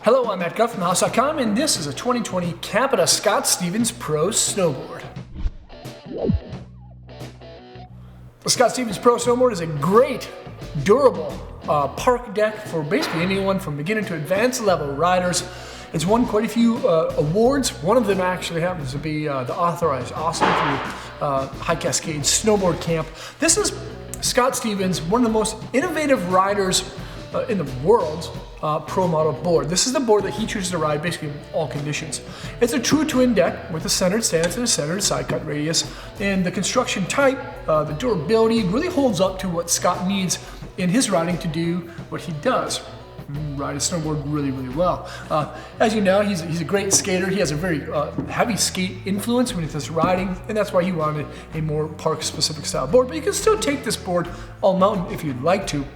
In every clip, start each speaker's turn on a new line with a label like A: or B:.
A: Hello, I'm Matt Guff from House.com, and this is a 2020 Capita Scott Stevens Pro Snowboard. The Scott Stevens Pro Snowboard is a great, durable park deck for basically anyone from beginner to advanced level riders. It's won quite a few awards. One of them actually happens to be the Authorized Awesome through High Cascade Snowboard Camp. This is Scott Stevens, one of the most innovative riders in the world's pro model board. This is the board that he chooses to ride basically in all conditions. It's a true twin deck with a centered stance and a centered side cut radius. And the construction type, the durability really holds up to what Scott needs in his riding to do what he does. Ride a snowboard really, really well. As you know, he's a great skater. He has a very heavy skate influence when he does riding, and that's why he wanted a more park-specific style board. But you can still take this board all mountain if you'd like to.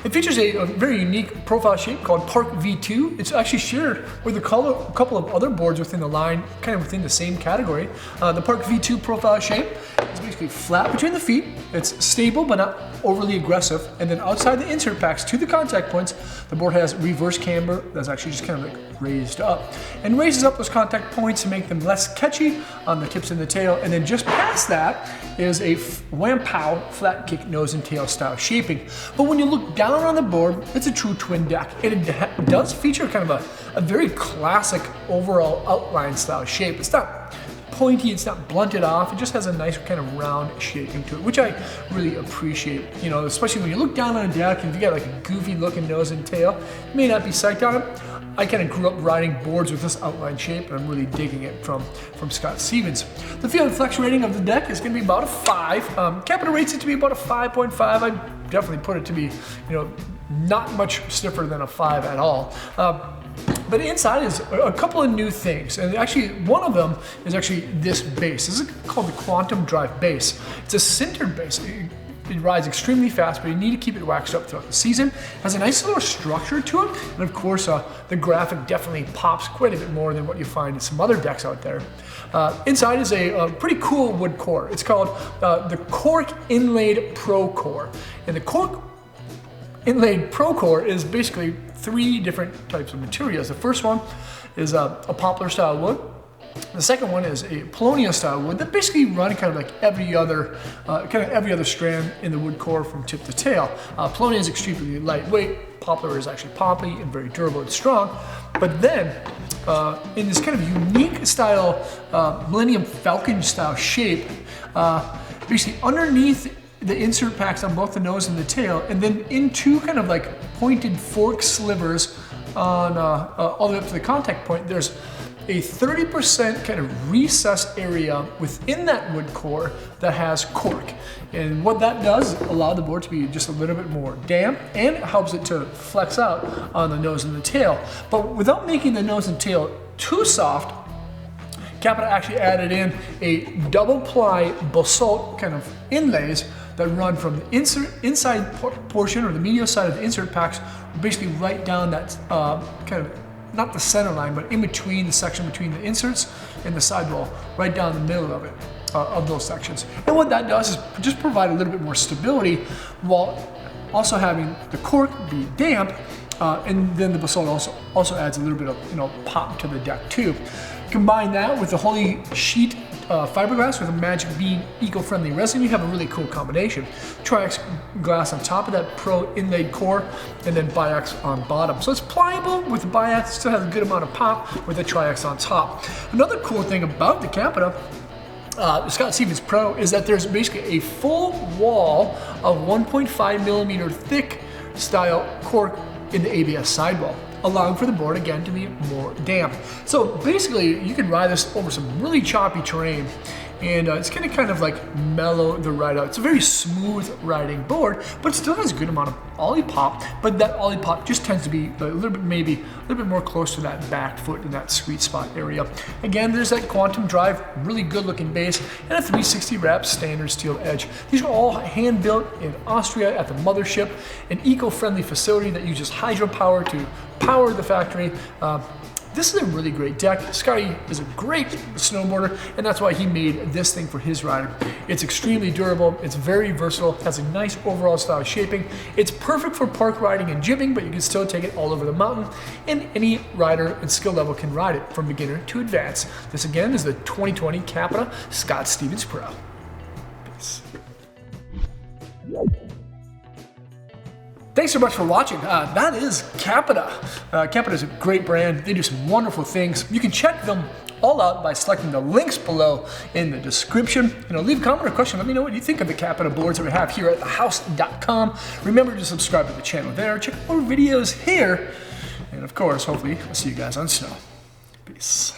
A: It features a very unique profile shape called Park V2. It's actually shared with a couple of other boards within the line, kind of within the same category. The Park V2 profile shape is basically flat between the feet. It's stable but not overly aggressive. And then outside the insert packs to the contact points, the board has reverse camber that's actually just kind of like raised up. And raises up those contact points to make them less catchy on the tips and the tail. And then just past that is a wham-pow flat kick nose and tail style shaping. But when you look down on the board, it's a true twin deck. And it does feature kind of a very classic overall outline style shape. It's not pointy, it's not blunted off, it just has a nice kind of round shaping to it, which I really appreciate. You know, especially when you look down on a deck and if you got like a goofy looking nose and tail, you may not be psyched on it. I kind of grew up riding boards with this outline shape, and I'm really digging it from Scott Stevens. The feel and flex rating of the deck is going to be about a 5. Capita rates it to be about a 5.5. I definitely put it to be, you know, not much stiffer than a 5 at all. But inside is a couple of new things, and actually one of them is actually this base. This is called the Quantum Drive base. It's a sintered base. It rides extremely fast, but you need to keep it waxed up throughout the season. It has a nice little structure to it, and of course the graphic definitely pops quite a bit more than what you find in some other decks out there. Inside is a pretty cool wood core. It's called the Cork Inlaid Pro Core, and the Cork Inlaid Pro Core is basically 3 different types of materials. The first one is a poplar style wood. The second one is a Paulownia style wood that basically run kind of like every other strand in the wood core from tip to tail. Paulownia is extremely lightweight. Poplar is actually poppy and very durable and strong. But then in this kind of unique style, Millennium Falcon style shape, basically underneath the insert packs on both the nose and the tail, and then into kind of like pointed fork slivers on all the way up to the contact point, there's a 30% kind of recessed area within that wood core that has cork. And what that does is allow the board to be just a little bit more damp, and it helps it to flex out on the nose and the tail. But without making the nose and tail too soft, Capita actually added in a double ply basalt kind of inlays that run from the inside portion or the medial side of the insert packs, basically right down that kind of, not the center line, but in between the section between the inserts and the sidewall, right down the middle of it, of those sections. And what that does is just provide a little bit more stability while also having the cork be damp, and then the basalt also adds a little bit of, you know, pop to the deck too. Combine that with the Holy Sheet fiberglass with a Magic Bean eco-friendly resin, you have a really cool combination. Triax glass on top of that Pro inlaid core, and then Biax on bottom. So it's pliable with the Biax, still has a good amount of pop with the Triax on top. Another cool thing about the Capita Scott Stevens Pro is that there's basically a full wall of 1.5 millimeter thick style cork in the ABS sidewall, allowing for the board again to be more damp. So basically you can ride this over some really choppy terrain, and it's gonna kind of like mellow the ride out. It's a very smooth riding board, but it still has a good amount of ollie pop, but that ollie pop just tends to be a little bit, maybe a little bit more close to that back foot in that sweet spot area. Again, there's that Quantum Drive, really good looking base, and a 360 wrap standard steel edge. These are all hand built in Austria at the mothership, an eco-friendly facility that uses hydropower to power the factory. This is a really great deck. Scotty is a great snowboarder, and that's why he made this thing for his rider. It's extremely durable, it's very versatile, has a nice overall style shaping. It's perfect for park riding and jibbing, but you can still take it all over the mountain, and any rider and skill level can ride it from beginner to advanced. This again is the 2020 Capita Scott Stevens Pro. Peace. Thanks so much for watching. That is Capita. Capita is a great brand. They do some wonderful things. You can check them all out by selecting the links below in the description. Leave a comment or question. Let me know what you think of the Capita boards that we have here at thehouse.com. Remember to subscribe to the channel there. Check out more videos here. And of course, hopefully, I'll see you guys on snow. Peace.